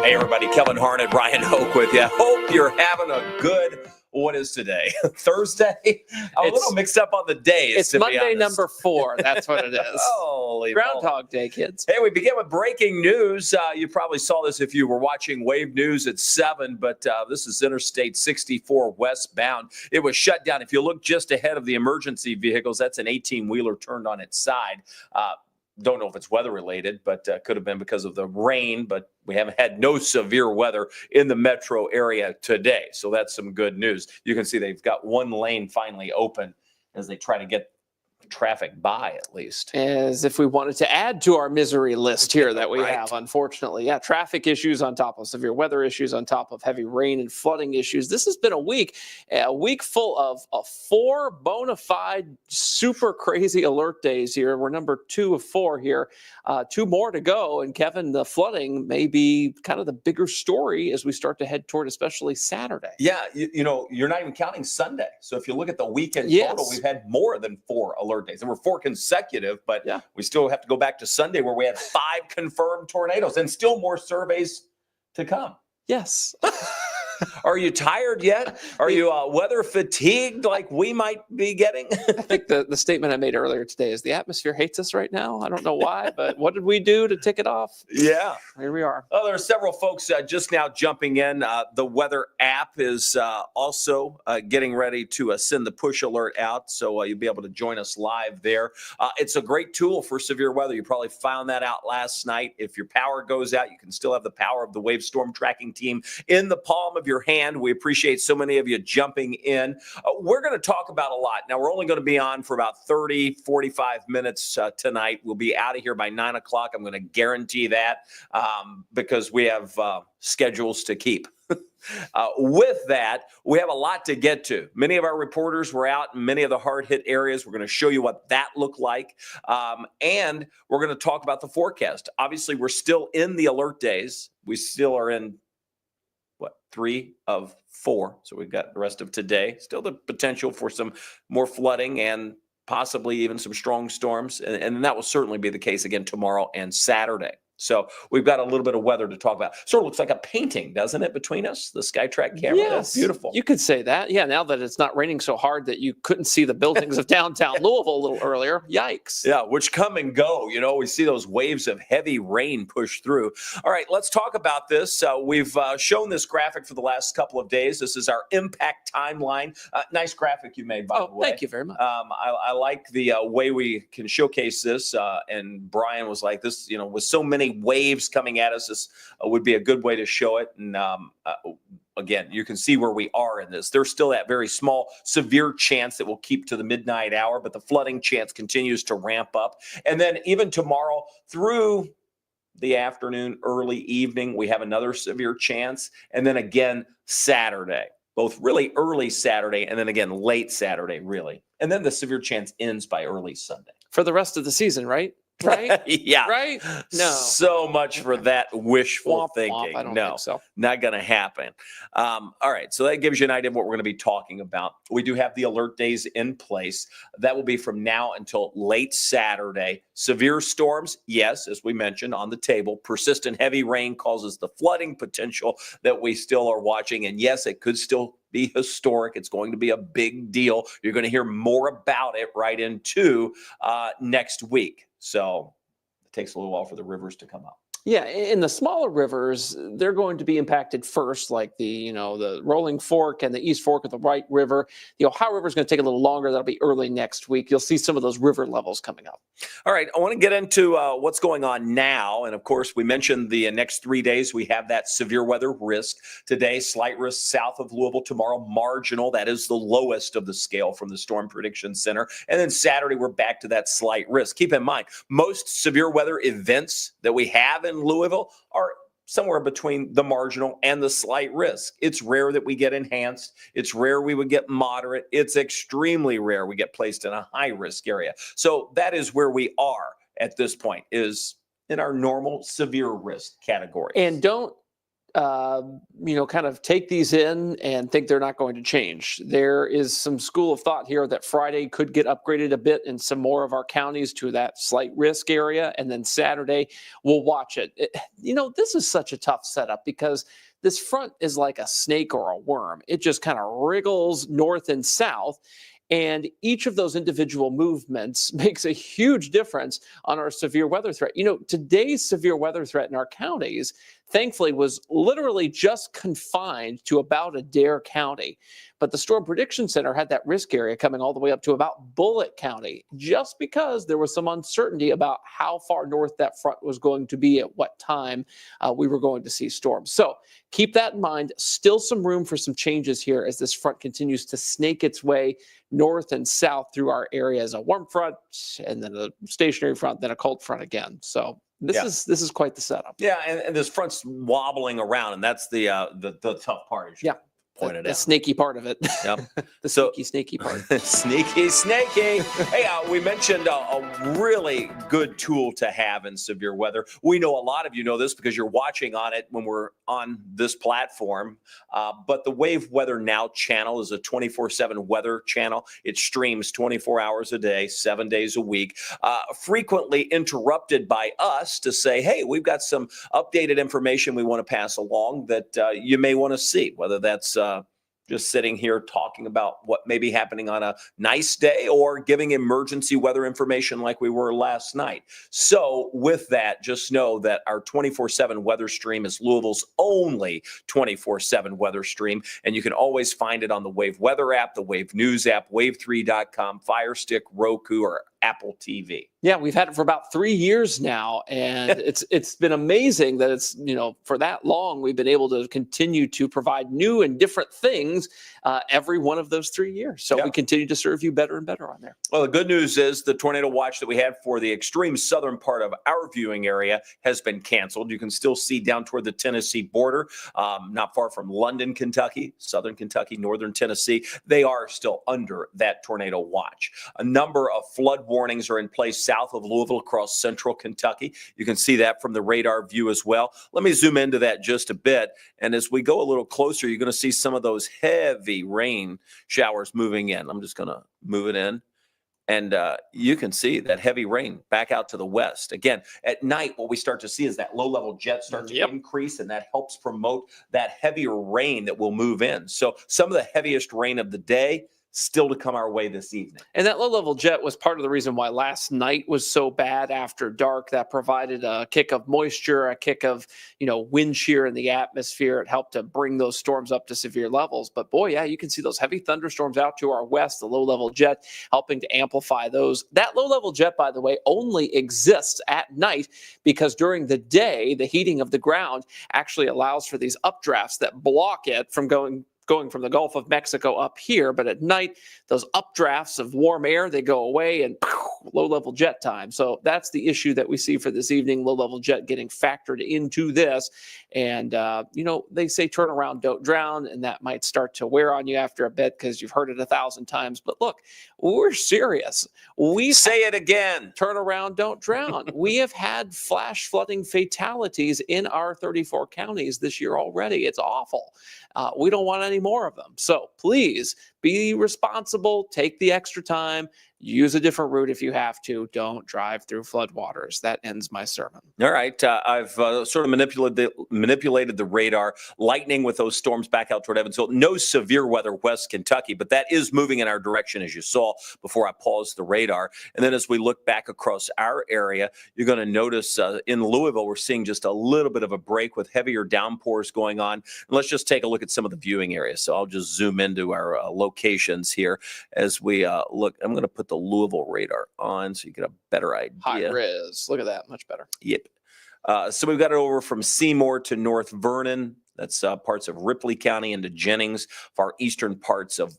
Hey, everybody. Kevin Harned Ryan Hoke with you. Hope you're having a good, what is today? Thursday? I'm a little mixed up on the days. It's Monday number 4. That's what it is. Holy Groundhog Day, kids. Hey, we begin with breaking news. You probably saw this if you were watching Wave News at 7, but this is Interstate 64 westbound. It was shut down. If you look just ahead of the emergency vehicles, that's an 18-wheeler turned on its side. Don't know if it's weather related, but could have been because of the rain, but we haven't had no severe weather in the metro area today. So that's some good news. You can see they've got one lane finally open as they try to get traffic by, at least. As if we wanted to add to our misery list here that we have, unfortunately. Yeah, traffic issues on top of severe weather issues, on top of heavy rain and flooding issues. This has been a week full of 4 bona fide, super crazy alert days here. We're number 2 of 4 here. 2 more to go. And Kevin, the flooding may be kind of the bigger story as we start to head toward especially Saturday. Yeah, you know, you're not even counting Sunday. So if you look at the weekend total, we've had more than 4 alert days. There were 4 consecutive, but we still have to go back to Sunday where we had 5 confirmed tornadoes and still more surveys to come. Yes. Are you tired yet? Are you weather fatigued like we might be getting? I think the statement I made earlier today is the atmosphere hates us right now. I don't know why, but what did we do to tick it off? Yeah. Here we are. Oh, there are several folks just now jumping in. The weather app is also getting ready to send the push alert out, so you'll be able to join us live there. It's a great tool for severe weather. You probably found that out last night. If your power goes out, you can still have the power of the Wave Storm Tracking Team in the palm of your hand. We appreciate so many of you jumping in. We're going to talk about a lot. Now, we're only going to be on for about 30, 45 minutes tonight. We'll be out of here by 9 o'clock. I'm going to guarantee that because we have schedules to keep. With that, we have a lot to get to. Many of our reporters were out in many of the hard-hit areas. We're going to show you what that looked like. And we're going to talk about the forecast. Obviously, we're still in the alert days. We still are in 3 of 4. So we've got the rest of today. Still the potential for some more flooding and possibly even some strong storms. And that will certainly be the case again tomorrow and Saturday. So we've got a little bit of weather to talk about. Sort of looks like a painting, doesn't it, between us, the SkyTrack camera? Yes, That's beautiful. You could say that. Yeah, now that it's not raining so hard that you couldn't see the buildings of downtown Louisville a little earlier. Yikes. Yeah, which come and go. We see those waves of heavy rain push through. All right, let's talk about this. We've shown this graphic for the last couple of days. This is our impact timeline. Nice graphic you made, by the way. Thank you very much. I like the way we can showcase this. And Brian was like, this, with so many waves coming at us, this would be a good way to show it. And again, you can see where we are in this. There's still that very small, severe chance that will keep to the midnight hour, but the flooding chance continues to ramp up. And then even tomorrow through the afternoon, early evening, we have another severe chance. And then again, Saturday, both really early Saturday and then again, late Saturday, really. And then the severe chance ends by early Sunday. For the rest of the season, right? Right? Yeah. Right? No. So much for that wishful thinking. I don't No, think so. not going to happen. All right. So that gives you an idea of what we're going to be talking about. We do have the alert days in place. That will be from now until late Saturday. Severe storms, yes, as we mentioned on the table. Persistent heavy rain causes the flooding potential that we still are watching. And yes, it could still be historic. It's going to be a big deal. You're going to hear more about it right into next week. So it takes a little while for the rivers to come up. Yeah, in the smaller rivers, they're going to be impacted first, like the Rolling Fork and the East Fork of the Wright River. The Ohio River is going to take a little longer. That'll be early next week. You'll see some of those river levels coming up. All right, I want to get into what's going on now. And of course, we mentioned the next 3 days, we have that severe weather risk. Today, slight risk south of Louisville. Tomorrow, marginal. That is the lowest of the scale from the Storm Prediction Center. And then Saturday, we're back to that slight risk. Keep in mind, most severe weather events that we have in Louisville are somewhere between the marginal and the slight risk. It's rare that we get enhanced. It's rare we would get moderate. It's extremely rare we get placed in a high risk area. So that is where we are at this point, is in our normal severe risk category. And don't kind of take these in and think they're not going to change. There is some school of thought here that Friday could get upgraded a bit in some more of our counties to that slight risk area. And then Saturday, we'll watch it. This is such a tough setup because this front is like a snake or a worm. It just kind of wriggles north and south. And each of those individual movements makes a huge difference on our severe weather threat. Today's severe weather threat in our counties, thankfully, was literally just confined to about Adair County. But the Storm Prediction Center had that risk area coming all the way up to about Bullitt County, just because there was some uncertainty about how far north that front was going to be at what time we were going to see storms. So keep that in mind. Still some room for some changes here as this front continues to snake its way north and south through our area as a warm front, and then a stationary front, then a cold front again. So this is quite the setup. Yeah, and this front's wobbling around, and that's the tough part. Yeah. The snaky part of it. Yep. The snaky part. Sneaky. Hey, we mentioned a really good tool to have in severe weather. We know a lot of you know this because you're watching on it when we're on this platform. But the Wave Weather Now channel is a 24/7 weather channel. It streams 24 hours a day, 7 days a week, frequently interrupted by us to say, hey, we've got some updated information we want to pass along that you may want to see, whether that's just sitting here talking about what may be happening on a nice day or giving emergency weather information like we were last night. So with that, just know that our 24/7 weather stream is Louisville's only 24/7 weather stream. And you can always find it on the Wave Weather app, the Wave News app, wave3.com, Fire Stick, Roku, or Apple TV. Yeah, we've had it for about 3 years now, and it's been amazing that it's for that long we've been able to continue to provide new and different things every one of those 3 years. So we continue to serve you better and better on there. Well, the good news is the tornado watch that we had for the extreme southern part of our viewing area has been canceled. You can still see down toward the Tennessee border, not far from London, Kentucky, southern Kentucky, northern Tennessee. They are still under that tornado watch. A number of flood warnings are in place south of Louisville across central Kentucky. You can see that from the radar view as well. Let me zoom into that just a bit. And as we go a little closer, you're going to see some of those heavy rain showers moving in. I'm just going to move it in. And you can see that heavy rain back out to the west. Again, at night, what we start to see is that low-level jet start to increase, and that helps promote that heavier rain that will move in. So some of the heaviest rain of the day still to come our way this evening. And that low-level jet was part of the reason why last night was so bad after dark. That provided a kick of moisture, a kick of, wind shear in the atmosphere. It helped to bring those storms up to severe levels. But boy, yeah, you can see those heavy thunderstorms out to our west, the low-level jet helping to amplify those. That low-level jet, by the way, only exists at night because during the day, the heating of the ground actually allows for these updrafts that block it from going from the Gulf of Mexico up here. But at night, those updrafts of warm air, they go away and low-level jet time. So that's the issue that we see for this evening, low-level jet getting factored into this. And, they say turn around, don't drown, and that might start to wear on you after a bit because you've heard it 1,000 times. But look, we're serious. We say it again. Turn around, don't drown. We have had flash flooding fatalities in our 34 counties this year already. It's awful. We don't want any more of them. So please be responsible. Take the extra time. Use a different route if you have to. Don't drive through floodwaters. That ends my sermon. All right. I've sort of manipulated the radar. Lightning with those storms back out toward Evansville. No severe weather west Kentucky, but that is moving in our direction, as you saw before I paused the radar. And then as we look back across our area, you're going to notice in Louisville, we're seeing just a little bit of a break with heavier downpours going on. And let's just take a look at some of the viewing areas. So I'll just zoom into our locations here as we look. I'm going to put the Louisville radar on so you get a better idea. High res. Look at that. Much better. Yep. So we've got it over from Seymour to North Vernon. That's parts of Ripley County into Jennings, far eastern parts of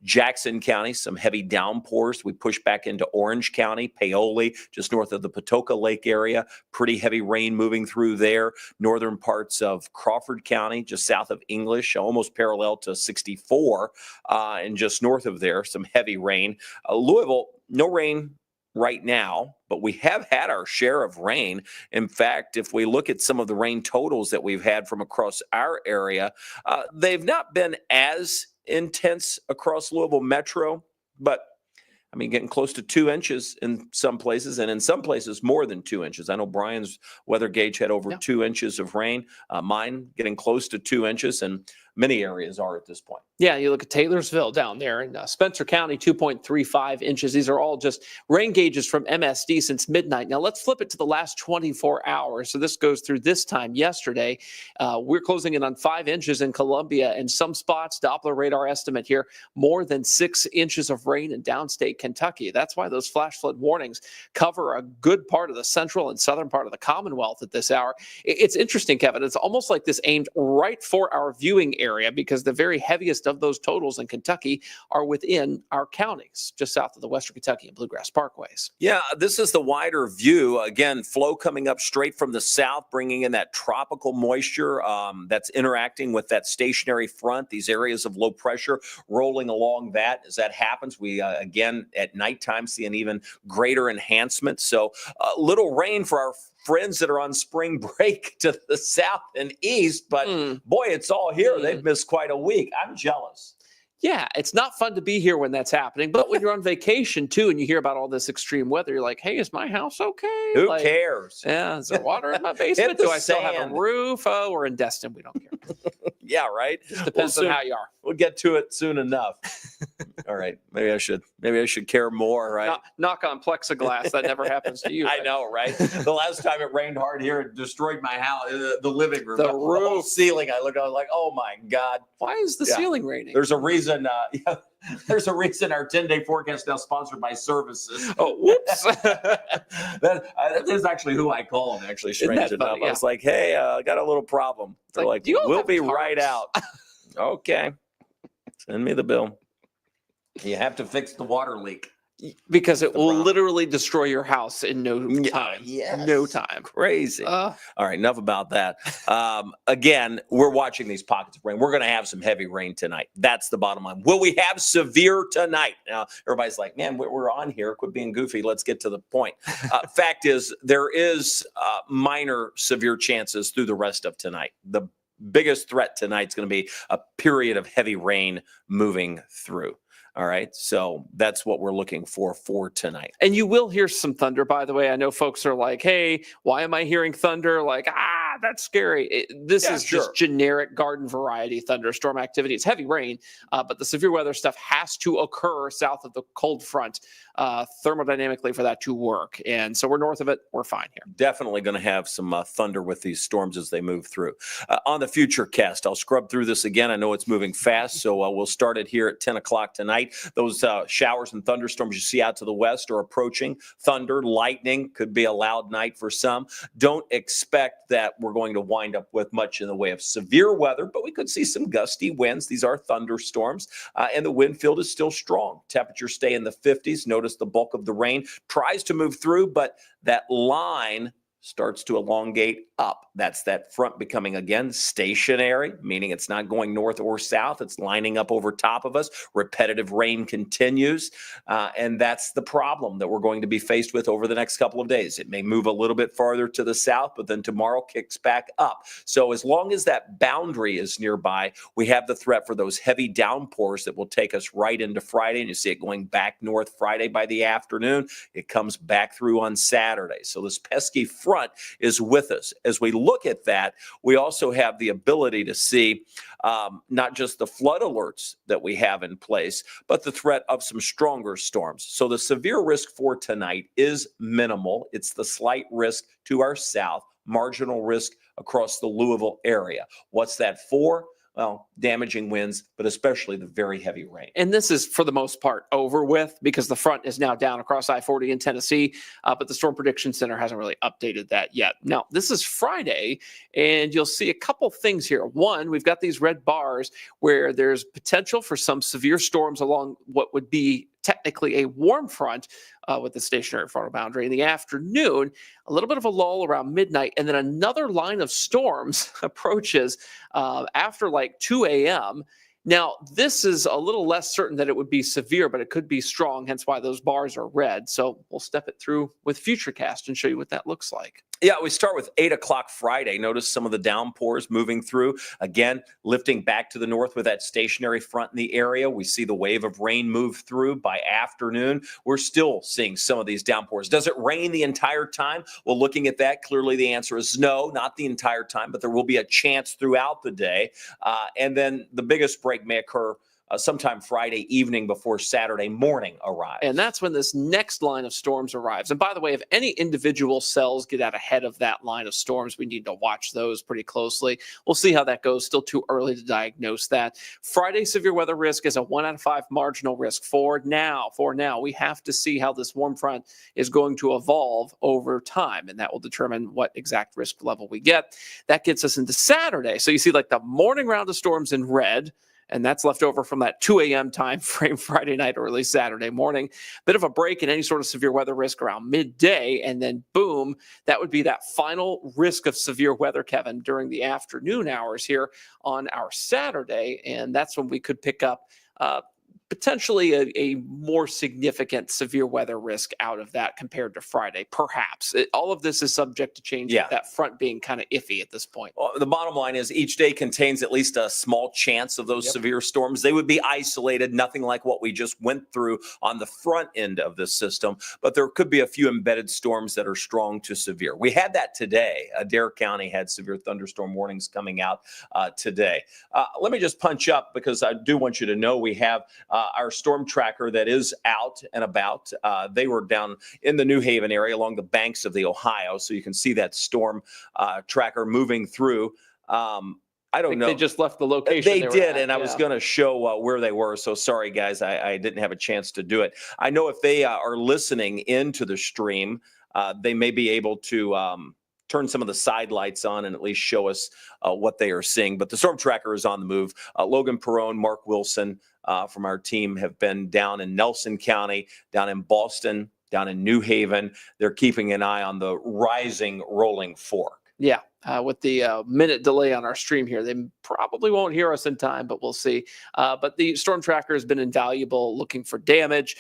Jackson County, some heavy downpours. We push back into Orange County, Paoli, just north of the Patoka Lake area. Pretty heavy rain moving through there. Northern parts of Crawford County, just south of English, almost parallel to 64, and just north of there, some heavy rain. Louisville, no rain right now, but we have had our share of rain. In fact, if we look at some of the rain totals that we've had from across our area, they've not been as intense across Louisville Metro, but getting close to 2 inches in some places, and in some places more than 2 inches. I know Brian's weather gauge had over 2 inches of rain. Mine getting close to 2 inches, and many areas are at this point. Yeah, you look at Taylorsville down there in Spencer County, 2.35 inches. These are all just rain gauges from MSD since midnight. Now, let's flip it to the last 24 hours. So this goes through this time yesterday. We're closing in on 5 inches in Columbia, and some spots, Doppler radar estimate here, more than 6 inches of rain in downstate Kentucky. That's why those flash flood warnings cover a good part of the central and southern part of the Commonwealth at this hour. It's interesting, Kevin. It's almost like this aimed right for our viewing area because the very heaviest of those totals in Kentucky are within our counties, just south of the Western Kentucky and Bluegrass Parkways. Yeah, this is the wider view. Again, flow coming up straight from the south, bringing in that tropical moisture that's interacting with that stationary front, these areas of low pressure rolling along that. As that happens, we, again, at nighttime see an even greater enhancement. So little rain for our friends that are on spring break to the south and east, but boy, it's all here. They've missed quite a week. I'm jealous. Yeah, it's not fun to be here when that's happening, but when you're on vacation too and you hear about all this extreme weather, you're like, hey, is my house okay? Who cares? Yeah, is there water in my basement? Do I still have a roof? Oh, we're in Destin. We don't care. Yeah, right? Just depends on how you are. We'll get to it soon enough. All right. Maybe I should care more, right? Knock on plexiglass. That never happens to you. I know, right? The last time it rained hard here, it destroyed my house, the living room. The roof. The whole ceiling. I was like, oh my God. Why is the ceiling raining? There's a reason. There's a reason our 10-day forecast is now sponsored by Services. Oh, whoops. That is actually who I call them, actually, strange enough. Yeah. I was like, hey, I got a little problem. They're like we'll be right out. Okay. Send me the bill. You have to fix the water leak. Because it will literally destroy your house in no time. Yes. No time. Crazy. All right, enough about that. Again, we're watching these pockets of rain. We're going to have some heavy rain tonight. That's the bottom line. Will we have severe tonight? Now, everybody's like, man, we're on here. Quit being goofy. Let's get to the point. Fact is, there is minor severe chances through the rest of tonight. The biggest threat tonight is going to be a period of heavy rain moving through. All right. So that's what we're looking for tonight. And you will hear some thunder, by the way. I know folks are like, hey, why am I hearing thunder? Like, that's scary. This is just generic garden variety thunderstorm activity. It's heavy rain, but the severe weather stuff has to occur south of the cold front thermodynamically for that to work. And so we're north of it. We're fine here. Definitely going to have some thunder with these storms as they move through. On the future cast, I'll scrub through this again. I know it's moving fast, so we'll start it here at 10 o'clock tonight. Those showers and thunderstorms you see out to the west are approaching. Thunder, lightning, could be a loud night for some. Don't expect that we're going to wind up with much in the way of severe weather, but we could see some gusty winds. These are thunderstorms, and the wind field is still strong. Temperatures stay in the 50s. Notice the bulk of the rain tries to move through, but that line starts to elongate up. That's that front becoming, again, stationary, meaning it's not going north or south. It's lining up over top of us. Repetitive rain continues, and that's the problem that we're going to be faced with over the next couple of days. It may move a little bit farther to the south, but then tomorrow kicks back up. So as long as that boundary is nearby, we have the threat for those heavy downpours that will take us right into Friday, and you see it going back north Friday by the afternoon. It comes back through on Saturday. So this pesky front is with us. As we look at that, we also have the ability to see not just the flood alerts that we have in place, but the threat of some stronger storms. So the severe risk for tonight is minimal. It's the slight risk to our south, marginal risk across the Louisville area. What's that for? Well, damaging winds, but especially the very heavy rain. And this is, for the most part, over with because the front is now down across I-40 in Tennessee, but the Storm Prediction Center hasn't really updated that yet. Now, this is Friday, and you'll see a couple things here. One, we've got these red bars where there's potential for some severe storms along what would be technically a warm front with the stationary frontal boundary. In the afternoon, a little bit of a lull around midnight, and then another line of storms approaches after like 2 a.m. Now, this is a little less certain that it would be severe, but it could be strong, hence why those bars are red. So we'll step it through with Futurecast and show you what that looks like. Yeah, we start with 8 o'clock Friday. Notice some of the downpours moving through. Again, lifting back to the north with that stationary front in the area. We see the wave of rain move through by afternoon. We're still seeing some of these downpours. Does it rain the entire time? Well, looking at that, clearly the answer is no, not the entire time, but there will be a chance throughout the day. And then the biggest break may occur sometime Friday evening before Saturday morning arrives. And that's when this next line of storms arrives. And by the way, if any individual cells get out ahead of that line of storms, we need to watch those pretty closely. We'll see how that goes. Still too early to diagnose that. Friday severe weather risk is a 1 out of 5 marginal risk for now. We have to see how this warm front is going to evolve over time, and that will determine what exact risk level we get. That gets us into Saturday. So you see like the morning round of storms in red, and that's left over from that 2 a.m. time frame Friday night or early Saturday morning. Bit of a break in any sort of severe weather risk around midday, and then boom, that would be that final risk of severe weather, Kevin, during the afternoon hours here on our Saturday, and that's when we could pick up potentially a more significant severe weather risk out of that compared to Friday, perhaps. All of this is subject to change, with that front being kind of iffy at this point. Well, the bottom line is each day contains at least a small chance of those severe storms. They would be isolated, nothing like what we just went through on the front end of this system, but there could be a few embedded storms that are strong to severe. We had that today. Adair County had severe thunderstorm warnings coming out today. Let me just punch up because I do want you to know we have our storm tracker that is out and about. They were down in the New Haven area along the banks of the Ohio, so you can see that storm tracker moving through. I don't know. They just left the location. They did, and I was going to show where they were. So sorry, guys, I didn't have a chance to do it. I know if they are listening into the stream, they may be able to turn some of the side lights on and at least show us what they are seeing. But the storm tracker is on the move. Logan Perrone, Mark Wilson from our team have been down in Nelson County, down in Boston, down in New Haven. They're keeping an eye on the rising rolling fork. Yeah, with the minute delay on our stream here, they probably won't hear us in time, but we'll see. But the storm tracker has been invaluable, looking for damage,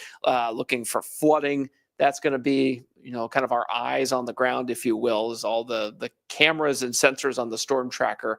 looking for flooding. That's going to be, kind of our eyes on the ground, if you will, is all the cameras and sensors on the storm tracker,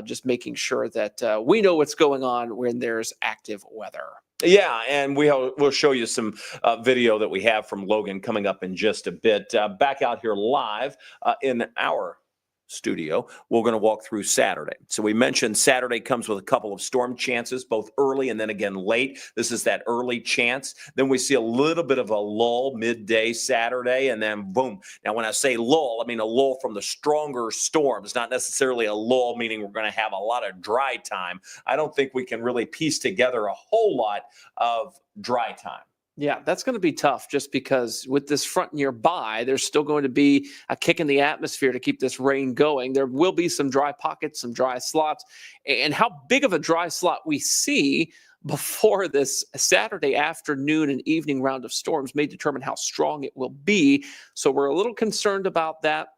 just making sure that we know what's going on when there's active weather. Yeah, and we'll show you some video that we have from Logan coming up in just a bit. Back out here live in our studio, we're going to walk through Saturday. So we mentioned Saturday comes with a couple of storm chances, both early and then again late. This is that early chance. Then we see a little bit of a lull midday Saturday, and then boom. Now, when I say lull, I mean a lull from the stronger storms, not necessarily a lull, meaning we're going to have a lot of dry time. I don't think we can really piece together a whole lot of dry time. Yeah, that's going to be tough just because with this front nearby, there's still going to be a kick in the atmosphere to keep this rain going. There will be some dry pockets, some dry slots, and how big of a dry slot we see before this Saturday afternoon and evening round of storms may determine how strong it will be. So we're a little concerned about that.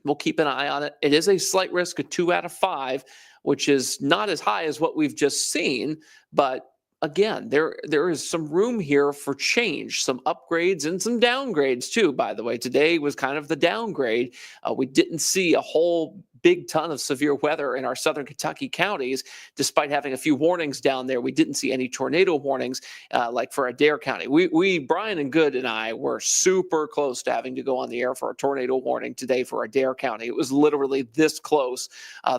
We'll keep an eye on it. It is a slight risk of 2 out of 5, which is not as high as what we've just seen, but again, there is some room here for change, some upgrades and some downgrades too, by the way. Today was kind of the downgrade. We didn't see a whole big ton of severe weather in our southern Kentucky counties, despite having a few warnings down there. We didn't see any tornado warnings like for Adair County. Brian and Good and I were super close to having to go on the air for a tornado warning today for Adair County. It was literally this close.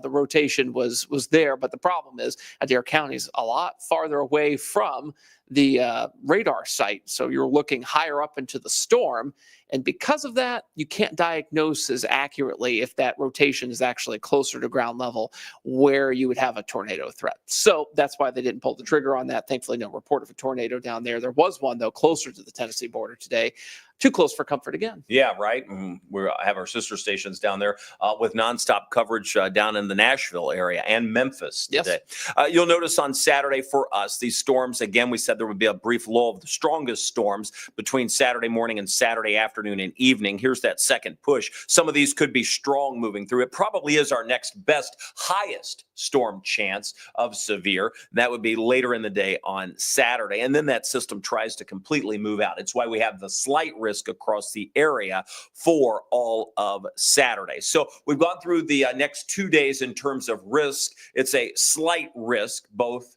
The rotation was there, but the problem is Adair County is a lot farther away from the radar site. So you're looking higher up into the storm. And because of that, you can't diagnose as accurately if that rotation is actually closer to ground level where you would have a tornado threat. So that's why they didn't pull the trigger on that. Thankfully, no report of a tornado down there. There was one, though, closer to the Tennessee border today. Too close for comfort again. Yeah, right. We have our sister stations down there with nonstop coverage down in the Nashville area and Memphis today. Yes. You'll notice on Saturday for us, these storms, again, we said there would be a brief lull of the strongest storms between Saturday morning and Saturday afternoon and evening. Here's that second push. Some of these could be strong moving through. It probably is our next best, highest storm chance of severe. That would be later in the day on Saturday. And then that system tries to completely move out. It's why we have the slight risk across the area for all of Saturday. So we've gone through the next 2 days in terms of risk. It's a slight risk, both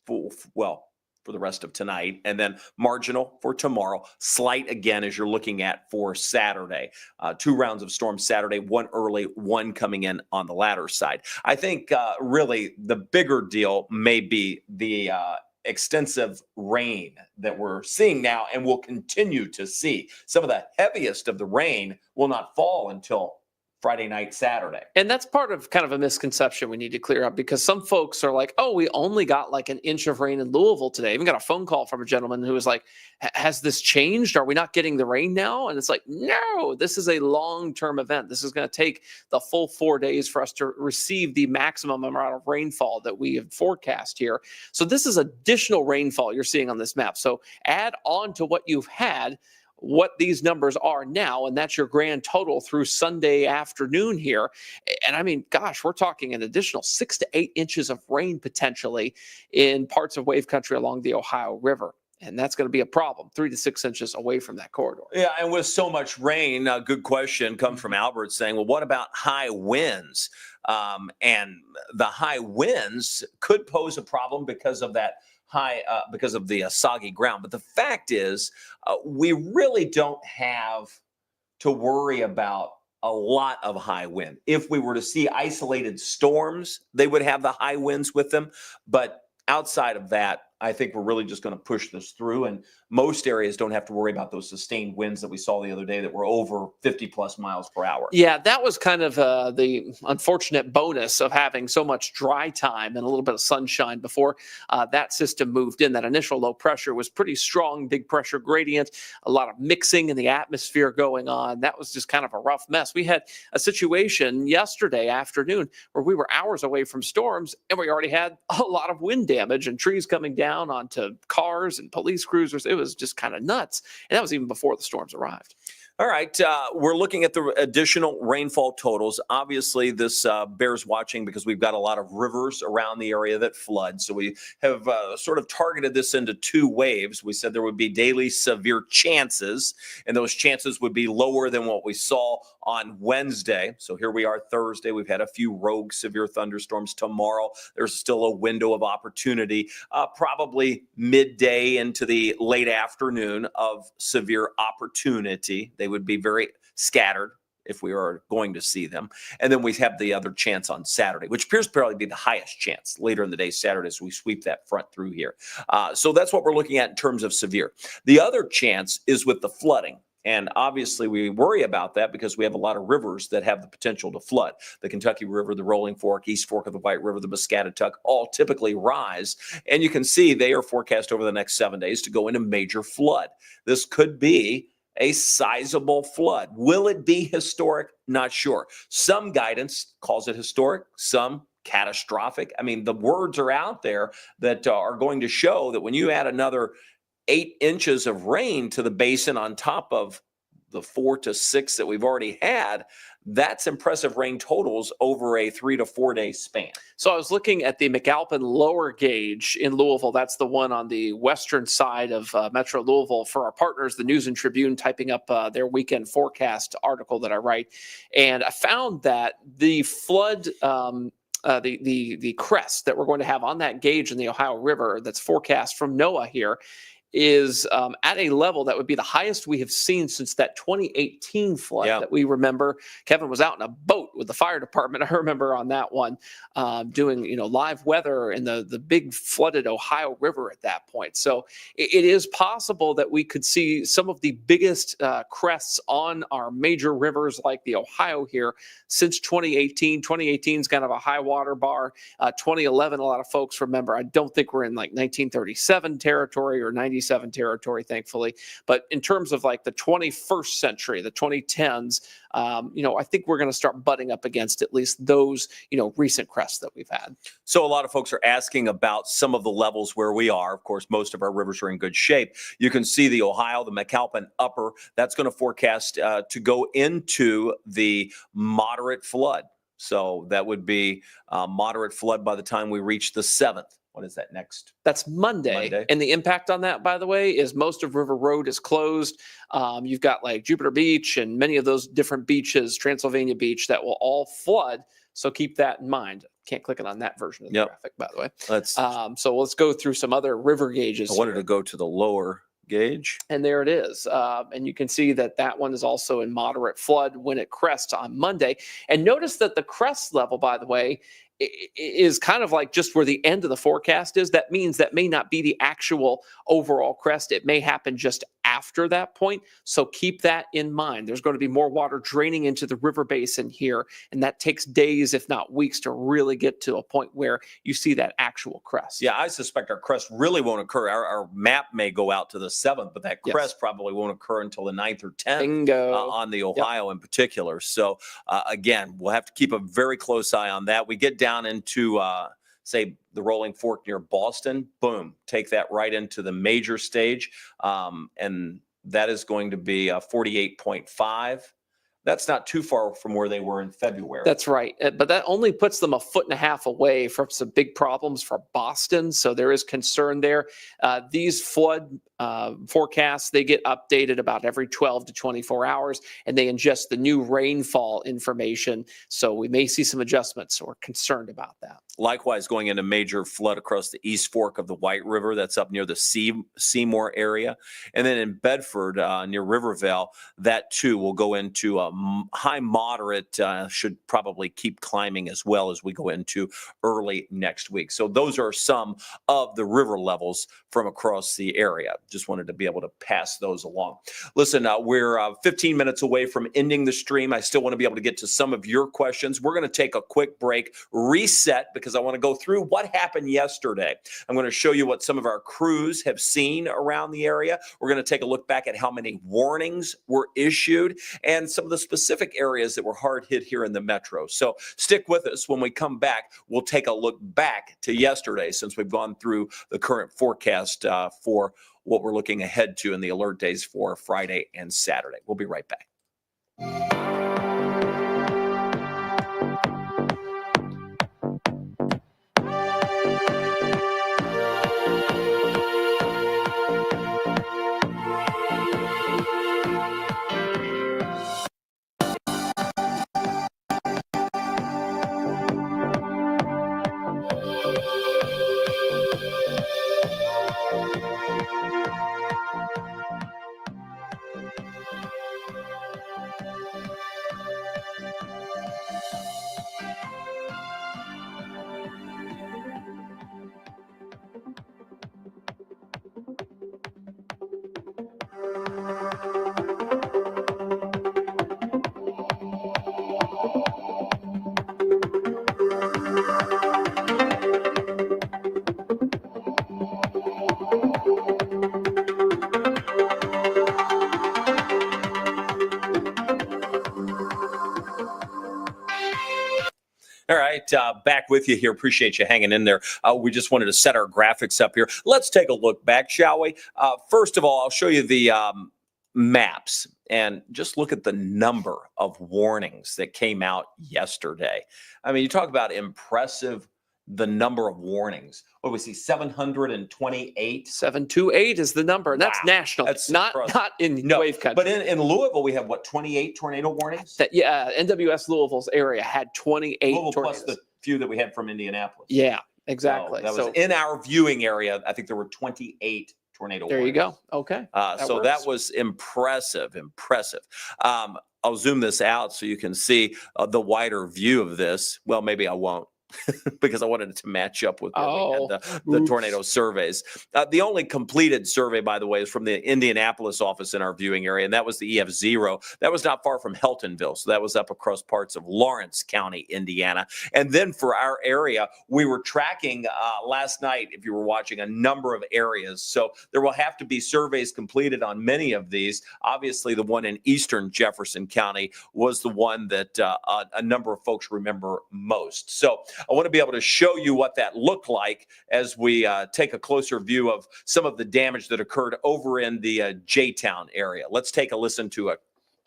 for the rest of tonight, and then marginal for tomorrow. Slight again as you're looking at for Saturday. 2 rounds of storms Saturday, 1 early, 1 coming in on the latter side. I think really the bigger deal may be the extensive rain that we're seeing now and will continue to see. Some of the heaviest of the rain will not fall until Friday night, Saturday. And that's part of kind of a misconception we need to clear up, because some folks are like, oh, we only got like an inch of rain in Louisville today. I even got a phone call from a gentleman who was like, has this changed? Are we not getting the rain now? And it's like, no, this is a long-term event. This is going to take the full 4 days for us to receive the maximum amount of rainfall that we have forecast here. So this is additional rainfall you're seeing on this map. So add on to what you've had what these numbers are now, and that's your grand total through Sunday afternoon here. And I mean, gosh, we're talking an additional 6 to 8 inches of rain potentially in parts of wave country along the Ohio River. And that's going to be a problem, 3 to 6 inches away from that corridor. Yeah, and with so much rain, good question comes from Albert saying, well, what about high winds? And the high winds could pose a problem because of that because of the soggy ground. But the fact is, we really don't have to worry about a lot of high wind. If we were to see isolated storms, they would have the high winds with them. But outside of that, I think we're really just going to push this through, and most areas don't have to worry about those sustained winds that we saw the other day that were over 50 plus miles per hour. Yeah, that was kind of the unfortunate bonus of having so much dry time and a little bit of sunshine before that system moved in. That initial low pressure was pretty strong, big pressure gradient, a lot of mixing in the atmosphere going on. That was just kind of a rough mess. We had a situation yesterday afternoon where we were hours away from storms, and we already had a lot of wind damage and trees coming down onto cars and police cruisers. It was just kind of nuts. And that was even before the storms arrived. All right, we're looking at the additional rainfall totals. Obviously, this bears watching because we've got a lot of rivers around the area that flood. So we have sort of targeted this into two waves. We said there would be daily severe chances, and those chances would be lower than what we saw on Wednesday. So here we are Thursday. We've had a few rogue severe thunderstorms. Tomorrow, there's still a window of opportunity, probably midday into the late afternoon of severe opportunity. They would be very scattered if we are going to see them. And then we have the other chance on Saturday, which appears to probably be the highest chance later in the day, Saturday, as we sweep that front through here. So that's what we're looking at in terms of severe. The other chance is with the flooding. And obviously, we worry about that because we have a lot of rivers that have the potential to flood. The Kentucky River, the Rolling Fork, East Fork of the White River, the Muscatatuck, all typically rise. And you can see they are forecast over the next 7 days to go into major flood. This could be a sizable flood. Will it be historic? Not sure. Some guidance calls it historic, some catastrophic. I mean, the words are out there that are going to show that when you add another 8 inches of rain to the basin on top of the 4 to 6 that we've already had, that's impressive rain totals over a 3 to 4 day span. So I was looking at the McAlpin lower gauge in Louisville. That's the one on the western side of Metro Louisville for our partners, the News and Tribune, typing up their weekend forecast article that I write. And I found that the flood, the crest that we're going to have on that gauge in the Ohio River that's forecast from NOAA here is at a level that would be the highest we have seen since that 2018 flood that we remember. Kevin was out in a boat with the fire department. I remember on that one doing, live weather in the big flooded Ohio River at that point. So it is possible that we could see some of the biggest crests on our major rivers like the Ohio here since 2018. 2018 is kind of a high water bar. 2011, a lot of folks remember. I don't think we're in like 1937 territory or 97 territory, thankfully. But in terms of like the 21st century, the 2010s, I think we're going to start butting up against at least those, recent crests that we've had. So a lot of folks are asking about some of the levels where we are. Of course, most of our rivers are in good shape. You can see the Ohio, the McAlpin upper, that's going to forecast to go into the moderate flood. So that would be moderate flood by the time we reach the 7th. What is that next? That's Monday. And the impact on that, by the way, is most of River Road is closed. You've got like Jupiter Beach and many of those different beaches, Transylvania Beach, that will all flood. So keep that in mind. Can't click it on that version of the graphic, by the way. So let's go through some other river gauges. I wanted to go to the lower gauge. And there it is. And you can see that one is also in moderate flood when it crests on Monday. And notice that the crest level, by the way, is kind of like just where the end of the forecast is. That means that may not be the actual overall crest. It may happen just after that point. So keep that in mind. There's going to be more water draining into the river basin here, and that takes days, if not weeks, to really get to a point where you see that actual crest. Yeah, I suspect our crest really won't occur. Our map may go out to the 7th, but that crest probably won't occur until the 9th or 10th on the Ohio in particular. So again, we'll have to keep a very close eye on that. We get down into say the Rolling Fork near Boston, boom, take that right into the major stage. And that is going to be 48.5. That's not too far from where they were in February. That's right. But that only puts them 1.5 feet away from some big problems for Boston. So there is concern there. These flood forecasts, they get updated about every 12 to 24 hours, and they ingest the new rainfall information. So we may see some adjustments. So we're concerned about that. Likewise, going into major flood across the East Fork of the White River. That's up near the Seymour area. And then in Bedford, near Rivervale, that too will go into high moderate, should probably keep climbing as well as we go into early next week. So those are some of the river levels from across the area. Just wanted to be able to pass those along. Listen, we're 15 minutes away from ending the stream. I still want to be able to get to some of your questions. We're going to take a quick break, reset, because I want to go through what happened yesterday. I'm going to show you what some of our crews have seen around the area. We're going to take a look back at how many warnings were issued and some of the specific areas that were hard hit here in the metro. So stick with us. When we come back, we'll take a look back to yesterday since we've gone through the current forecast for what we're looking ahead to in the alert days for Friday and Saturday. We'll be right back. All right, back with you here. Appreciate you hanging in there. We just wanted to set our graphics up here. Let's take a look back, shall we? First of all, I'll show you the maps and just look at the number of warnings that came out yesterday. I mean, you talk about impressive, the number of warnings. What do we see? 728? 728 is the number, and that's national. That's not in wave country. But in Louisville, we have, what, 28 tornado warnings? NWS Louisville's area had 28 Louisville tornadoes. Plus the few that we had from Indianapolis. Yeah, exactly. So that was in our viewing area. I think there were 28 tornado there warnings. You go. Okay. So that was impressive. I'll zoom this out so you can see the wider view of this. Well, maybe I won't. Because I wanted it to match up with where we had the tornado surveys. The only completed survey, by the way, is from the Indianapolis office in our viewing area, and that was the EF0. That was not far from Heltonville, so that was up across parts of Lawrence County, Indiana. And then for our area, we were tracking last night, if you were watching, a number of areas. So there will have to be surveys completed on many of these. Obviously, the one in eastern Jefferson County was the one that a number of folks remember most. So I want to be able to show you what that looked like as we take a closer view of some of the damage that occurred over in the J-Town area. Let's take a listen to a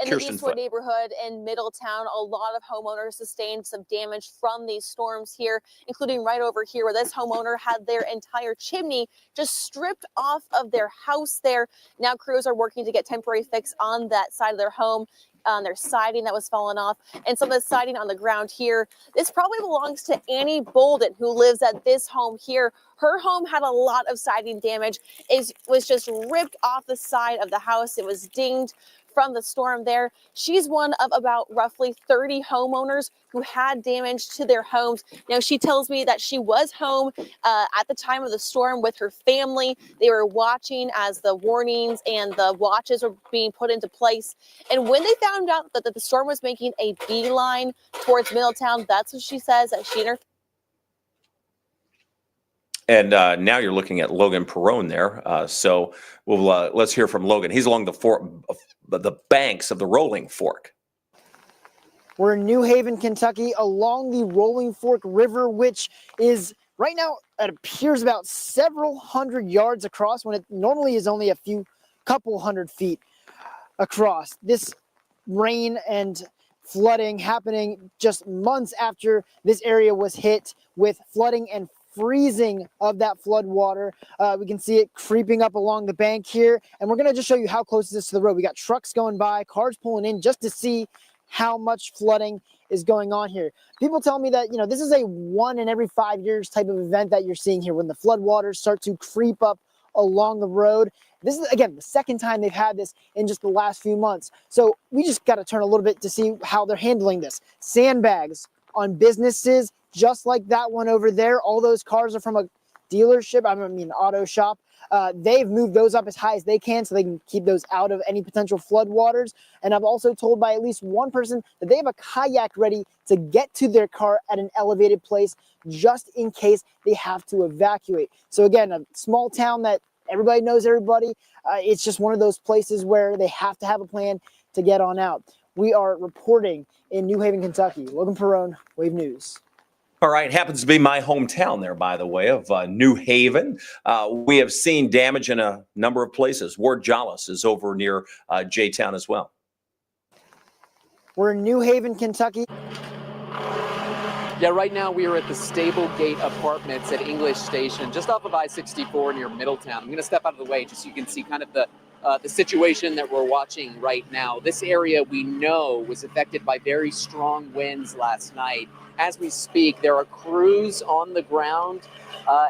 in the Eastwood neighborhood in Middletown, a lot of homeowners sustained some damage from these storms here, including right over here where this homeowner had their entire chimney just stripped off of their house there. Now crews are working to get temporary fix on that side of their home. On their siding that was fallen off, and some of the siding on the ground here. This probably belongs to Annie Bolden, who lives at this home here. Her home had a lot of siding damage. It was just ripped off the side of the house. It was dinged from the storm there. She's one of about roughly 30 homeowners who had damage to their homes. Now, she tells me that she was home at the time of the storm with her family. They were watching as the warnings and the watches were being put into place. And when they found out that the storm was making a beeline towards Middletown, that's what she says, that she and her And now you're looking at Logan Perrone there. So let's hear from Logan. He's along the banks of the Rolling Fork. We're in New Haven, Kentucky, along the Rolling Fork River, which is right now, it appears about several hundred yards across when it normally is only a couple hundred feet across. This rain and flooding happening just months after this area was hit with flooding and freezing of that flood water. We can see it creeping up along the bank here, and we're going to just show you how close it is to the road. We got trucks going by, cars pulling in just to see how much flooding is going on here. People tell me that, this is a 1 in every 5 years type of event that you're seeing here when the flood waters start to creep up along the road. This is, again, the second time they've had this in just the last few months. So we just got to turn a little bit to see how they're handling this. Sandbags on businesses, just like that one over there. All those cars are from a dealership, auto shop. They've moved those up as high as they can so they can keep those out of any potential flood waters. And I'm also told by at least one person that they have a kayak ready to get to their car at an elevated place just in case they have to evacuate. So again, a small town that everybody knows everybody. It's just one of those places where they have to have a plan to get on out. We are reporting in New Haven, Kentucky. Logan Perrone, Wave News. All right, happens to be my hometown there, by the way, of New Haven. We have seen damage in a number of places. Ward Jollis is over near J-Town as well. We're in New Haven, Kentucky. Yeah, right now we are at the Stable Gate Apartments at English Station, just off of I-64 near Middletown. I'm going to step out of the way just so you can see kind of the situation that we're watching right now. This area we know was affected by very strong winds last night. As we speak, there are crews on the ground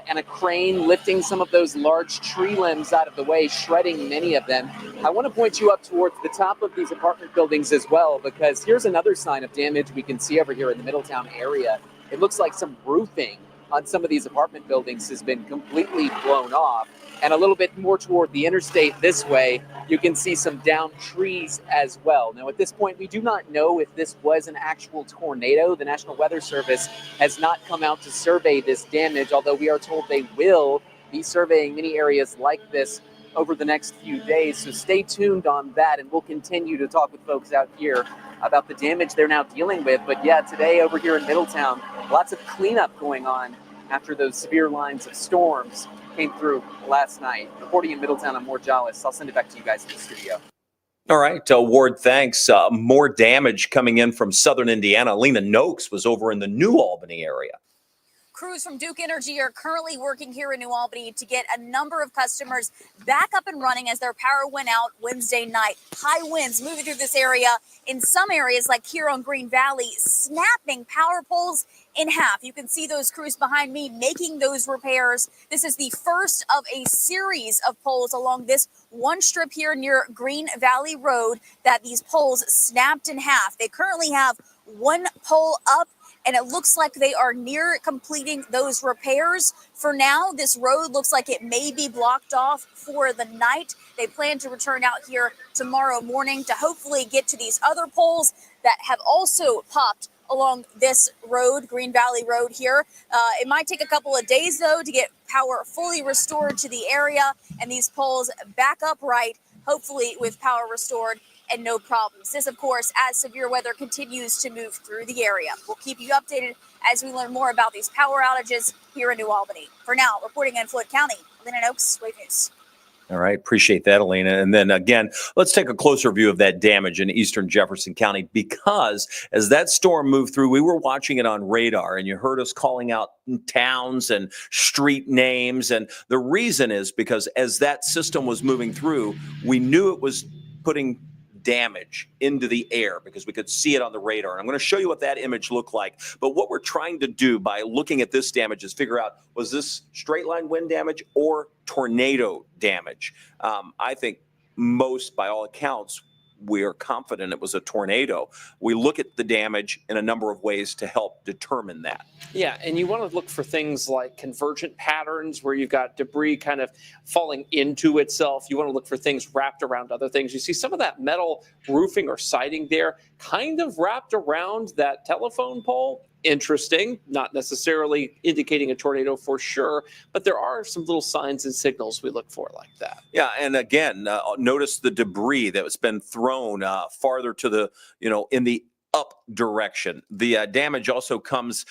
and a crane lifting some of those large tree limbs out of the way, shredding many of them. I want to point you up towards the top of these apartment buildings as well, because here's another sign of damage we can see over here in the Middletown area. It looks like some roofing on some of these apartment buildings has been completely blown off. And a little bit more toward the interstate this way, you can see some downed trees as well. Now, at this point, we do not know if this was an actual tornado. The National Weather Service has not come out to survey this damage, although we are told they will be surveying many areas like this over the next few days. So stay tuned on that, and we'll continue to talk with folks out here about the damage they're now dealing with. But yeah, today over here in Middletown, lots of cleanup going on after those severe lines of storms came through last night. Reporting in Middletown, I'm Ward Jollis. I'll send it back to you guys in the studio. All right, Ward, thanks. More damage coming in from southern Indiana. Lena Noakes was over in the New Albany area. Crews from Duke Energy are currently working here in New Albany to get a number of customers back up and running as their power went out Wednesday night. High winds moving through this area. In some areas, like here on Green Valley, snapping power poles in half. You can see those crews behind me making those repairs. This is the first of a series of poles along this one strip here near Green Valley Road that these poles snapped in half. They currently have one pole up, and it looks like they are near completing those repairs. For now, this road looks like it may be blocked off for the night. They plan to return out here tomorrow morning to hopefully get to these other poles that have also popped along this road, Green Valley Road here. It might take a couple of days, though, to get power fully restored to the area and these poles back upright, hopefully with power restored and no problems. This, of course, as severe weather continues to move through the area. We'll keep you updated as we learn more about these power outages here in New Albany. For now, reporting in Floyd County, Lena Noakes, Wave News. All right, appreciate that, Elena. And then again, let's take a closer view of that damage in eastern Jefferson County, because as that storm moved through, we were watching it on radar, and you heard us calling out towns and street names. And the reason is because as that system was moving through, we knew it was putting damage into the air because we could see it on the radar. And I'm going to show you what that image looked like. But what we're trying to do by looking at this damage is figure out, was this straight line wind damage or tornado damage? I think most, by all accounts, we are confident it was a tornado. We look at the damage in a number of ways to help determine that. Yeah, and you want to look for things like convergent patterns where you've got debris kind of falling into itself. You want to look for things wrapped around other things. You see some of that metal roofing or siding there kind of wrapped around that telephone pole. Interesting, not necessarily indicating a tornado for sure, but there are some little signs and signals we look for like that. Yeah, and again, notice the debris that has been thrown farther to the, in the up direction. The damage also comes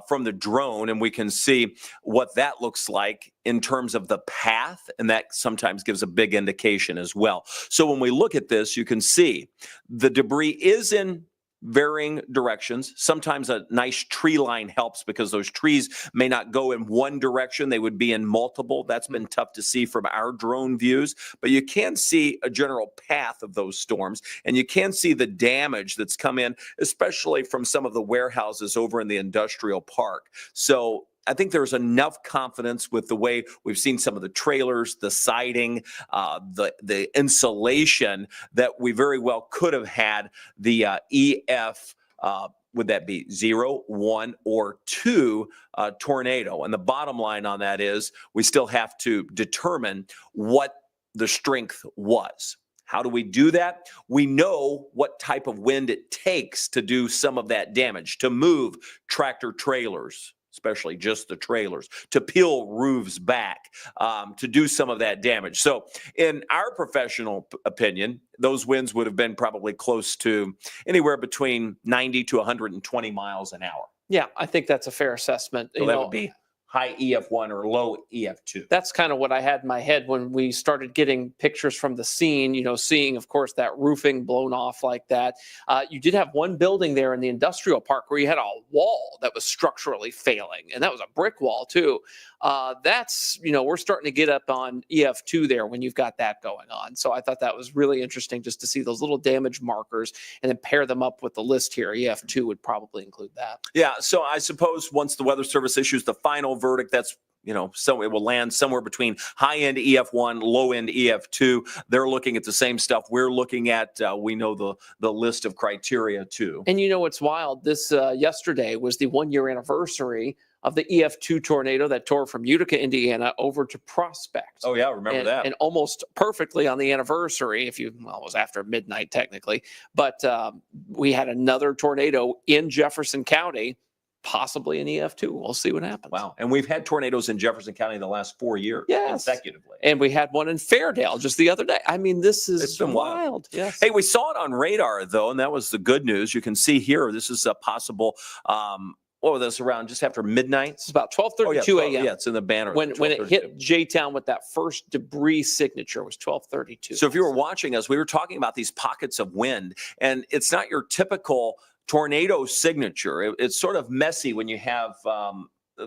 from the drone, and we can see what that looks like in terms of the path, and that sometimes gives a big indication as well. So when we look at this, you can see the debris is in varying directions. Sometimes a nice tree line helps because those trees may not go in one direction. They would be in multiple. That's been tough to see from our drone views, but you can see a general path of those storms, and you can see the damage that's come in, especially from some of the warehouses over in the industrial park. So I think there's enough confidence with the way we've seen some of the trailers, the siding, the insulation, that we very well could have had the EF, would that be 0, 1, or 2 tornado? And the bottom line on that is we still have to determine what the strength was. How do we do that? We know what type of wind it takes to do some of that damage, to move tractor trailers, especially just the trailers, to peel roofs back, to do some of that damage. So in our professional opinion, those winds would have been probably close to anywhere between 90 to 120 miles an hour. Yeah, I think that's a fair assessment. So that would be high EF1 or low EF2. That's kind of what I had in my head when we started getting pictures from the scene, seeing, of course, that roofing blown off like that. You did have one building there in the industrial park where you had a wall that was structurally failing, and that was a brick wall too. That's, we're starting to get up on EF2 there when you've got that going on. So I thought that was really interesting just to see those little damage markers and then pair them up with the list here. EF2 would probably include that. Yeah, so I suppose once the Weather Service issues the final verdict, that's so it will land somewhere between high-end EF1, low-end EF2. They're looking at the same stuff we're looking at. We know the list of criteria too. And what's wild? This yesterday was the 1-year anniversary of the EF2 tornado that tore from Utica, Indiana, over to Prospect. Oh yeah, remember that. And almost perfectly on the anniversary, it was after midnight technically, but we had another tornado in Jefferson County, possibly an EF2. We'll see what happens. Wow. And we've had tornadoes in Jefferson County the last 4 years consecutively. And we had one in Fairdale just the other day. I mean, it's been wild. Yes. Hey, we saw it on radar, though, and that was the good news. You can see here, this is a possible, what was this, around just after midnight? It's about 12:32 a.m. Yeah, it's in the banner. When it hit J-Town with that first debris signature was 12:32. So if you were watching us, we were talking about these pockets of wind, and it's not your typical tornado signature. It's sort of messy when you have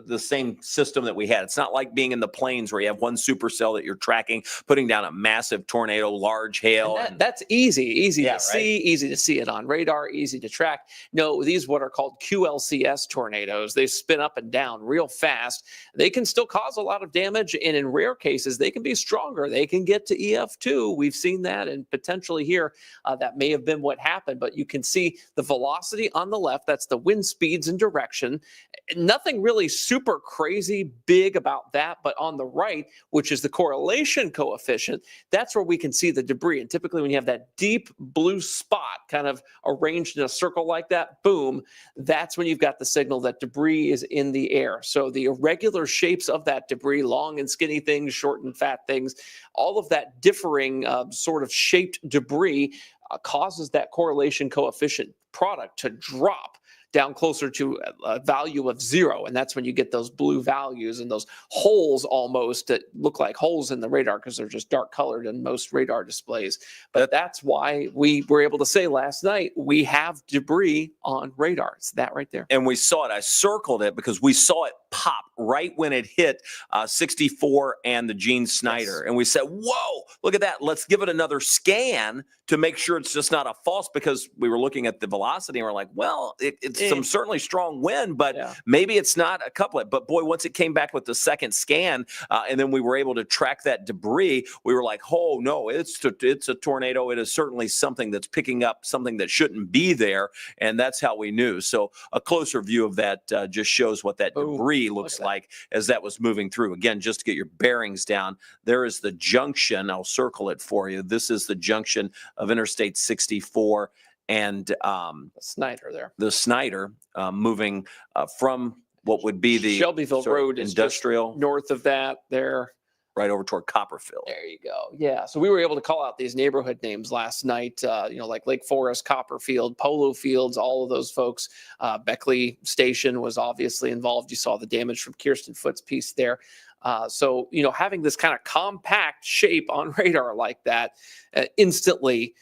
the same system that we had. It's not like being in the plains where you have one supercell that you're tracking, putting down a massive tornado, large hail. That's easy to see, easy to see it on radar, easy to track. No, these what are called QLCS tornadoes. They spin up and down real fast. They can still cause a lot of damage, and in rare cases, they can be stronger. They can get to EF2. We've seen that, and potentially here, that may have been what happened, but you can see the velocity on the left. That's the wind speeds and direction. Nothing really super crazy big about that, but on the right, which is the correlation coefficient, that's where we can see the debris. And typically when you have that deep blue spot kind of arranged in a circle like that, boom, that's when you've got the signal that debris is in the air. So the irregular shapes of that debris, long and skinny things, short and fat things, all of that differing sort of shaped debris causes that correlation coefficient product to drop down closer to a value of 0. And that's when you get those blue values and those holes almost that look like holes in the radar because they're just dark colored in most radar displays. But that's why we were able to say last night, we have debris on radar. It's that right there. And we saw it. I circled it because we saw it pop right when it hit 64 and the Gene Snyder. Yes. And we said, whoa, look at that. Let's give it another scan to make sure it's just not a false, because we were looking at the velocity and we're like, well, it's some certainly strong wind, but maybe it's not a couplet. But boy, once it came back with the second scan and then we were able to track that debris, we were like, oh no, it's a tornado. It is certainly something that's picking up something that shouldn't be there. And that's how we knew. So a closer view of that just shows what that debris looks like as that was moving through. Again, just to get your bearings down, there is the junction. I'll circle it for you. This is the junction of Interstate 64 and Snyder there. The Snyder moving from what would be the Shelbyville Road industrial is north of that there. Right over toward Copperfield. There you go. Yeah. So we were able to call out these neighborhood names last night, like Lake Forest, Copperfield, Polo Fields, all of those folks. Beckley Station was obviously involved. You saw the damage from Kirsten Foot's piece there. So, having this kind of compact shape on radar like that instantly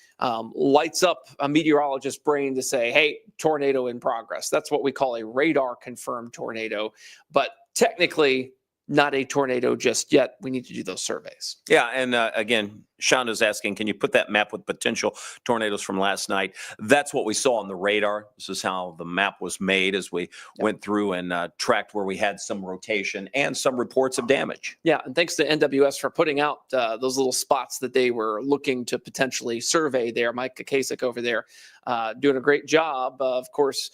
lights up a meteorologist's brain to say, hey, tornado in progress. That's what we call a radar confirmed tornado. But technically, not a tornado just yet. We need to do those surveys. Yeah. And again, Shonda's asking, can you put that map with potential tornadoes from last night? That's what we saw on the radar. This is how the map was made as we went through and tracked where we had some rotation and some reports of damage. Yeah. And thanks to NWS for putting out those little spots that they were looking to potentially survey there. Mike Kasich over there doing a great job, of course,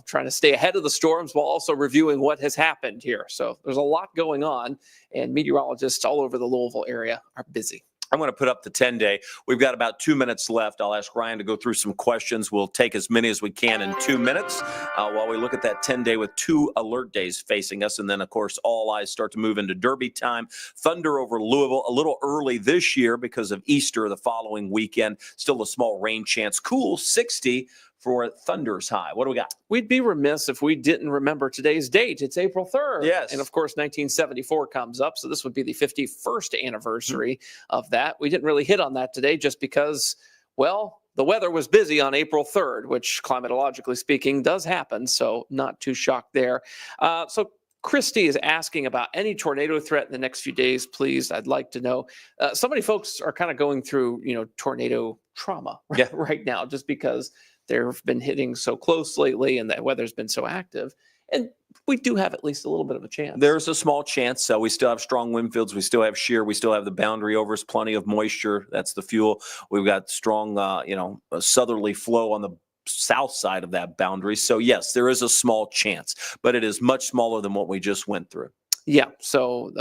trying to stay ahead of the storms while also reviewing what has happened here. So there's a lot going on, and meteorologists all over the Louisville area are busy. I'm going to put up the 10-day. We've got about 2 minutes left. I'll ask Ryan to go through some questions. We'll take as many as we can in 2 minutes while we look at that 10-day with 2 alert days facing us. And then, of course, all eyes start to move into Derby time. Thunder over Louisville a little early this year because of Easter the following weekend. Still a small rain chance. Cool 60 for Thunder's high. What do we got? We'd be remiss if we didn't remember today's date. It's April 3rd. Yes. And of course, 1974 comes up. So this would be the 51st anniversary of that. We didn't really hit on that today just because, well, the weather was busy on April 3rd, which climatologically speaking does happen. So not too shocked there. So Christy is asking about any tornado threat in the next few days, please. I'd like to know. So many folks are kind of going through, tornado trauma right now, just because they've been hitting so close lately and the weather's been so active. And we do have at least a little bit of a chance. There's a small chance. We still have strong wind fields. We still have shear. We still have the boundary over us, plenty of moisture. That's the fuel. We've got strong, a southerly flow on the south side of that boundary. So yes, there is a small chance, but it is much smaller than what we just went through. Yeah, so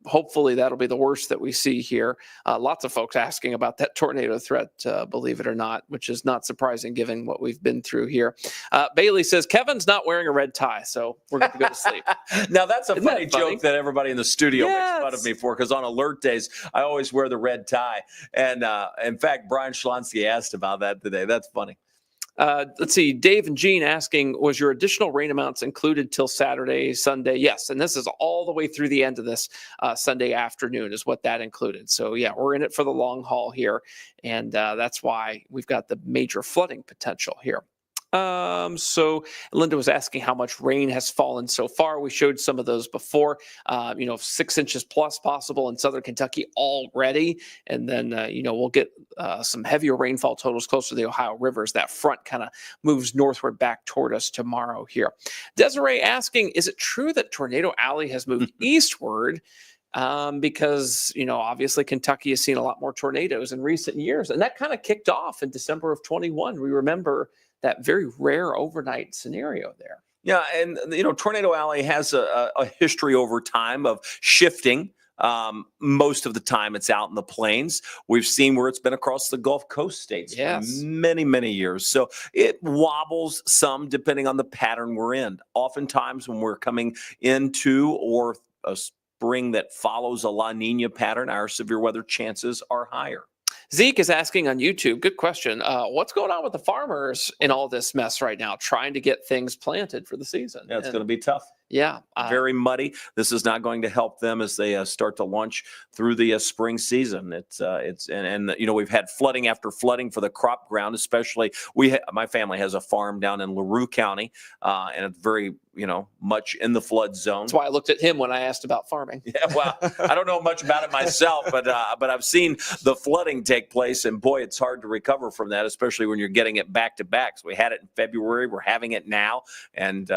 hopefully that'll be the worst that we see here. Lots of folks asking about that tornado threat, believe it or not, which is not surprising given what we've been through here. Bailey says, Kevin's not wearing a red tie, so we're going to go to sleep. Now, that's a Isn't funny that funny? joke that everybody in the studio makes fun of me for, because on alert days, I always wear the red tie. And in fact, Brian Schlonsky asked about that today. That's funny. Let's see, Dave and Jean asking, was your additional rain amounts included till Saturday, Sunday? Yes, and this is all the way through the end of this Sunday afternoon is what that included. So yeah, we're in it for the long haul here, and that's why we've got the major flooding potential here. So Linda was asking how much rain has fallen so far. We showed some of those before, 6 inches plus possible in southern Kentucky already. And then, we'll get some heavier rainfall totals close to the Ohio River as that front kind of moves northward back toward us tomorrow here. Desiree asking, is it true that Tornado Alley has moved eastward? Because, obviously Kentucky has seen a lot more tornadoes in recent years. And that kind of kicked off in December of 21. We remember that very rare overnight scenario there. Yeah, and Tornado Alley has a history over time of shifting. Most of the time it's out in the plains. We've seen where it's been across the Gulf Coast states for many, many years. So it wobbles some depending on the pattern we're in. Oftentimes when we're coming into or a spring that follows a La Nina pattern, our severe weather chances are higher. Zeke is asking on YouTube, good question. What's going on with the farmers in all this mess right now, trying to get things planted for the season? Yeah, it's going to be tough. Yeah. Very muddy. This is not going to help them as they start to launch through the spring season. We've had flooding after flooding for the crop ground, especially my family has a farm down in LaRue County, and it's very, much in the flood zone. That's why I looked at him when I asked about farming. Yeah, well, I don't know much about it myself, but I've seen the flooding take place, and boy, it's hard to recover from that, especially when you're getting it back to back. So we had it in February, we're having it now, and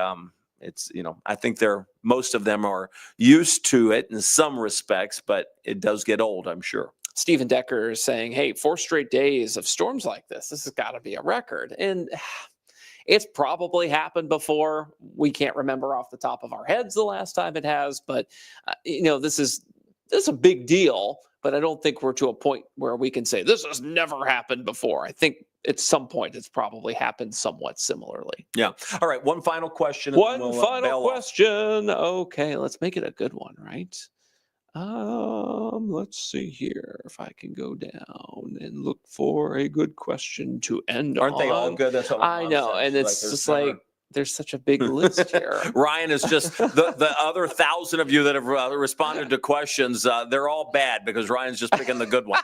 it's, I think most of them are used to it in some respects, but it does get old, I'm sure. Stephen Decker is saying, hey, 4 straight days of storms like this has got to be a record. And it's probably happened before. We can't remember off the top of our heads the last time it has, but this is a big deal, but I don't think we're to a point where we can say this has never happened before. I think at some point it's probably happened somewhat similarly. Yeah. All right. One final question. One final question. Okay. Let's make it a good one, right? Let's see here if I can go down and look for a good question to end on. Aren't they all good? That's what I know. And it's just like, there's such a big list here. Ryan is just the other 1,000 of you that have responded to questions. They're all bad because Ryan's just picking the good one.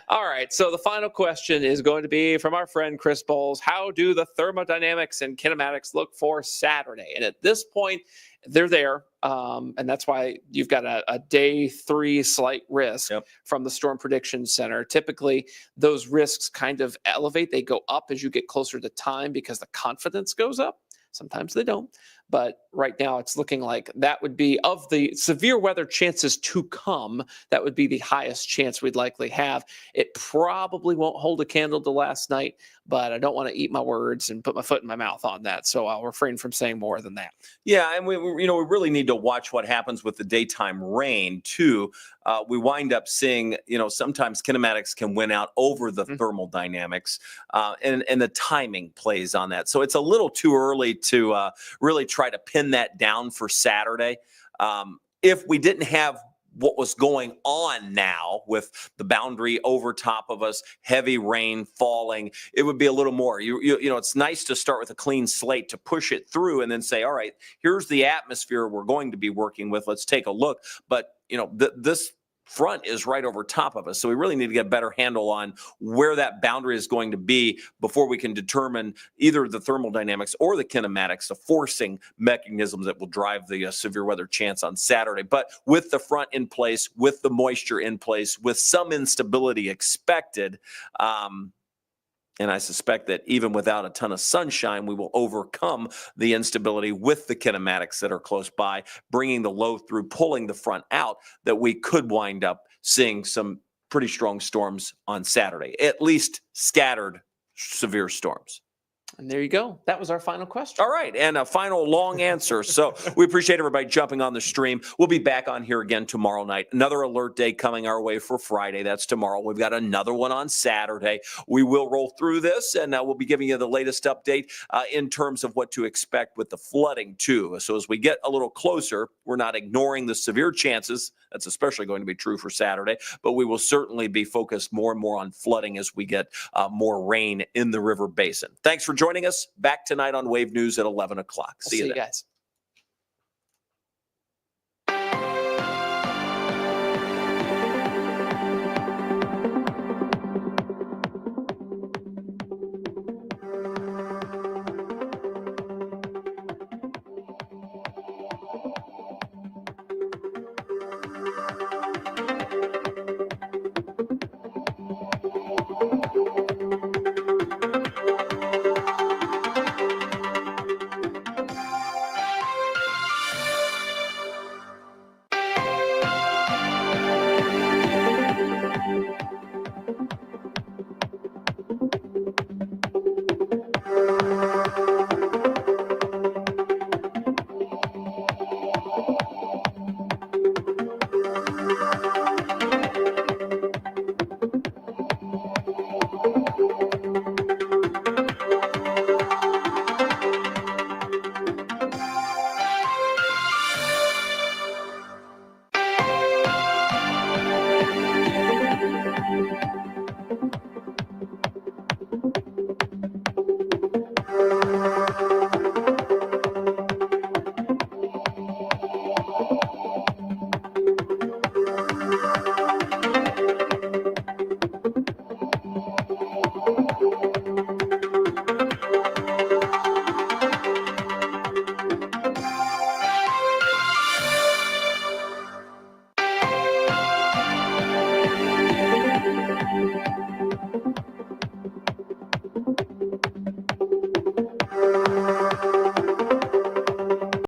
All right. So the final question is going to be from our friend Chris Bowles. How do the thermodynamics and kinematics look for Saturday? And at this point, they're there. And that's why you've got a day 3 slight risk from the Storm Prediction Center. Typically, those risks kind of elevate. They go up as you get closer to time because the confidence goes up. Sometimes they don't. But right now, it's looking like that would be, of the severe weather chances to come, that would be the highest chance we'd likely have. It probably won't hold a candle to last night, but I don't want to eat my words and put my foot in my mouth on that. So I'll refrain from saying more than that. Yeah, and we really need to watch what happens with the daytime rain too. We wind up seeing, sometimes kinematics can win out over the thermal dynamics, and the timing plays on that. So it's a little too early to really try to pin that down for Saturday. If we didn't have what was going on now with the boundary over top of us, heavy rain falling, it would be a little more. You know, it's nice to start with a clean slate to push it through and then say, all right, here's the atmosphere we're going to be working with. Let's take a look. But, you know, this front is right over top of us. So we really need to get a better handle on where that boundary is going to be before we can determine either the thermal dynamics or the kinematics, the forcing mechanisms that will drive the severe weather chance on Saturday. But with the front in place, with the moisture in place, with some instability expected, and I suspect that even without a ton of sunshine, we will overcome the instability with the kinematics that are close by, bringing the low through, pulling the front out, that we could wind up seeing some pretty strong storms on Saturday, at least scattered severe storms. And there you go. That was our final question. All right. And a final long answer. So we appreciate everybody jumping on the stream. We'll be back on here again tomorrow night. Another alert day coming our way for Friday. That's tomorrow. We've got another one on Saturday. We will roll through this, and we'll be giving you the latest update in terms of what to expect with the flooding, too. So as we get a little closer, we're not ignoring the severe chances. That's especially going to be true for Saturday. But we will certainly be focused more and more on flooding as we get more rain in the river basin. Thanks for joining us. Back tonight on Wave News at 11 o'clock. See you then. Guys.